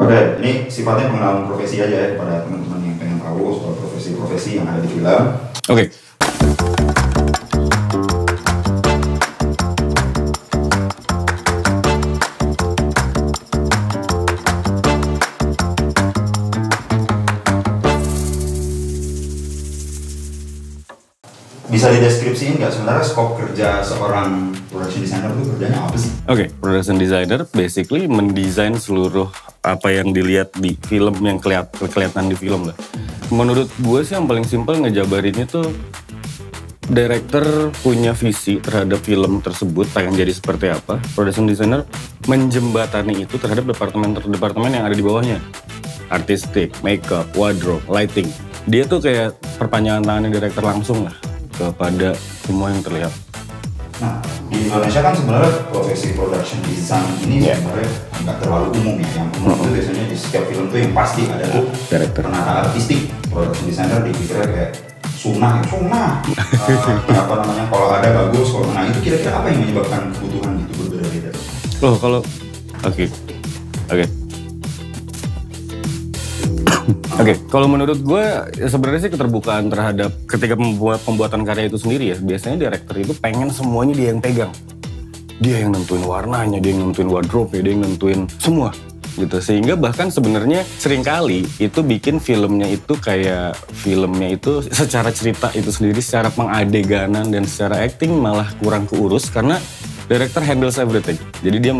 Oke, ini sifatnya pengenalan profesi aja ya kepada teman-teman yang pengen tahu soal profesi-profesi yang ada di film. Oke. Bisa dideskripsiin nggak sebenarnya skop kerja seorang production designer itu kerjanya apa sih? Oke, production designer basically mendesain seluruh apa yang dilihat di film yang kelihatan di film lah. Menurut gue sih yang paling simpel ngejabarinnya tuh director punya visi terhadap film tersebut pengen jadi seperti apa. Production designer menjembatani itu terhadap departemen yang ada di bawahnya. Artistik, makeup, wardrobe, lighting. Dia tuh kayak perpanjangan tangannya director langsung lah kepada semua yang terlihat. Nah, di Indonesia kan sebenarnya profesi production design ini sebenarnya nggak terlalu umum ya. Yang umum itu biasanya di setiap film tuh yang pasti ada tuh penata artistik. Production designer dipikirnya kayak sunnah. Apa namanya, kalau ada bagus, kalau nah itu kira-kira apa yang menyebabkan kebutuhan gitu berbeda-beda? Oh, kalau Oke, kalau menurut gue ya sebenarnya sih keterbukaan terhadap ketika pembuatan karya itu sendiri ya. Biasanya director itu pengen semuanya dia yang pegang. Dia yang nentuin warnanya, dia yang nentuin wardrobe, dia yang nentuin semua gitu. Sehingga bahkan sebenarnya seringkali itu bikin filmnya itu secara cerita itu sendiri, secara pengadeganan dan secara acting malah kurang keurus karena director handles everything. Jadi dia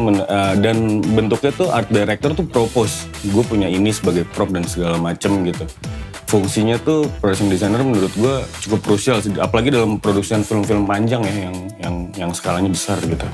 dan bentuknya tuh art director tuh propose, gue punya ini sebagai prop dan segala macem gitu. Fungsinya tuh production designer menurut gue cukup krusial, apalagi dalam produksian film-film panjang ya yang skalanya besar gitu.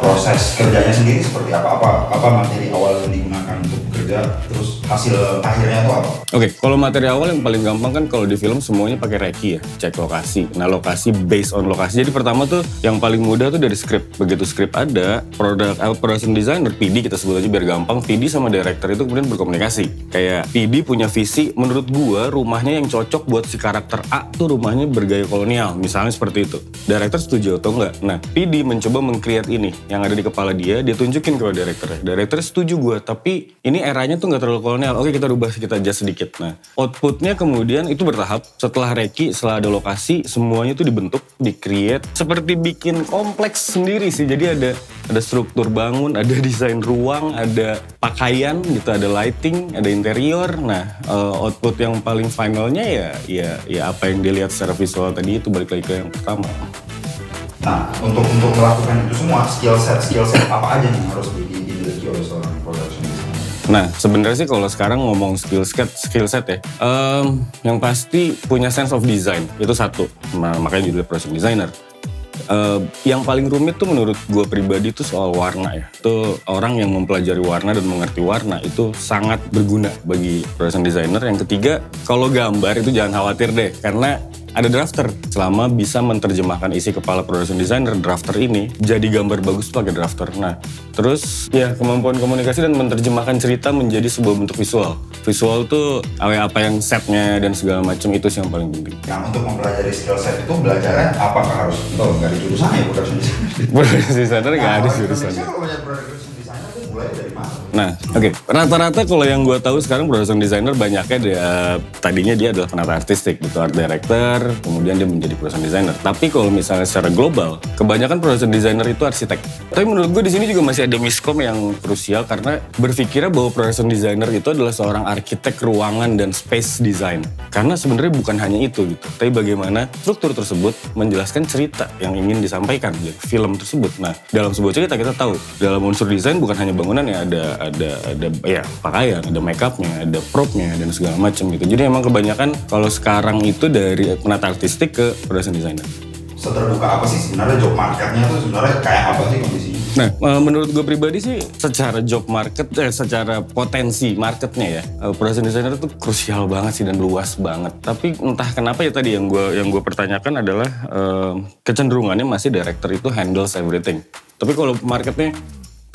Proses kerjanya sendiri seperti apa materi awal yang digunakan untuk bekerja, terus hasil akhirnya itu apa? Oke, kalau materi awal yang paling gampang kan kalau di film semuanya pakai reki ya, cek lokasi. Nah, lokasi based on lokasi. Jadi pertama tuh yang paling mudah tuh dari skrip. Begitu skrip ada, production designer, PD kita sebut aja biar gampang, PD sama director itu kemudian berkomunikasi. Kayak PD punya visi, menurut gua rumahnya yang cocok buat si karakter A tuh rumahnya bergaya kolonial, misalnya seperti itu. Director setuju atau enggak? Nah, PD mencoba meng-create ini yang ada di kepala dia tunjukin ke directornya. Director setuju gue, tapi ini eranya tuh nggak terlalu kolonial. Oke, kita rubah, kita adjust sedikit. Nah, outputnya kemudian itu bertahap. Setelah reki, setelah ada lokasi, semuanya tuh dibentuk, di-create. Seperti bikin kompleks sendiri sih. Jadi ada struktur bangun, ada desain ruang, ada pakaian gitu, ada lighting, ada interior. Nah, output yang paling finalnya ya apa yang dilihat secara visual tadi itu balik lagi ke yang pertama. Nah, untuk melakukan itu semua, skill set apa aja yang harus dimiliki oleh seorang production designer? Nah, sebenarnya sih kalau sekarang ngomong skill set ya, yang pasti punya sense of design, itu satu. Makanya judulnya production designer. Yang paling rumit tuh menurut gue pribadi tuh soal warna ya. Itu orang yang mempelajari warna dan mengerti warna itu sangat berguna bagi production designer. Yang ketiga, kalau gambar itu jangan khawatir deh, karena ada drafter. Selama bisa menerjemahkan isi kepala production designer, drafter ini jadi gambar bagus pakai drafter. Nah, terus ya kemampuan komunikasi dan menerjemahkan cerita menjadi sebuah bentuk visual. Visual tuh apa yang setnya dan segala macam itu sih yang paling penting. Nah, untuk mempelajari skill set itu belajarnya apakah harus nggak ada jurusannya ya production designer? Production designer nggak ada jurusannya. Kalau banyak production designer tuh mulai dari mana? Nah, oke. Rata-rata kalau yang gue tahu sekarang production designer banyaknya tadinya dia adalah penata artistik gitu, art director, kemudian dia menjadi production designer. Tapi kalau misalnya secara global, kebanyakan production designer itu arsitek. Tapi menurut gue di sini juga masih ada miskom yang krusial karena berpikirnya bahwa production designer itu adalah seorang arsitek ruangan dan space design. Karena sebenarnya bukan hanya itu gitu, tapi bagaimana struktur tersebut menjelaskan cerita yang ingin disampaikan di film tersebut. Nah, dalam sebuah cerita kita tahu dalam unsur desain bukan hanya bangunan ya, ada ya pakaian, ada makeupnya, ada propnya dan segala macam gitu. Jadi emang kebanyakan kalau sekarang itu dari penata artistik ke production designer. Seterbuka apa sih sebenarnya job marketnya tuh sebenarnya kayak apa sih kondisinya? Nah, menurut gue pribadi sih secara job market, secara potensi marketnya ya, production designer itu krusial banget sih dan luas banget. Tapi entah kenapa ya tadi yang gue pertanyakan adalah kecenderungannya masih director itu handles everything. Tapi kalau marketnya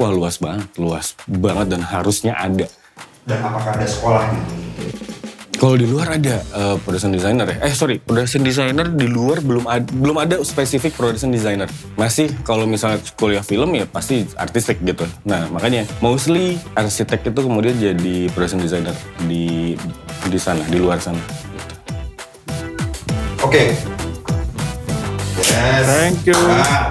wah luas banget dan harusnya ada. Dan apakah ada sekolahnya? Kalau di luar ada production designer ya. Production designer di luar belum ada spesifik production designer. Masih kalau misalnya kuliah film ya pasti artistik gitu. Nah, makanya mostly arsitek itu kemudian jadi production designer di sana, di luar sana. Oke. Yes. Thank you. Nah,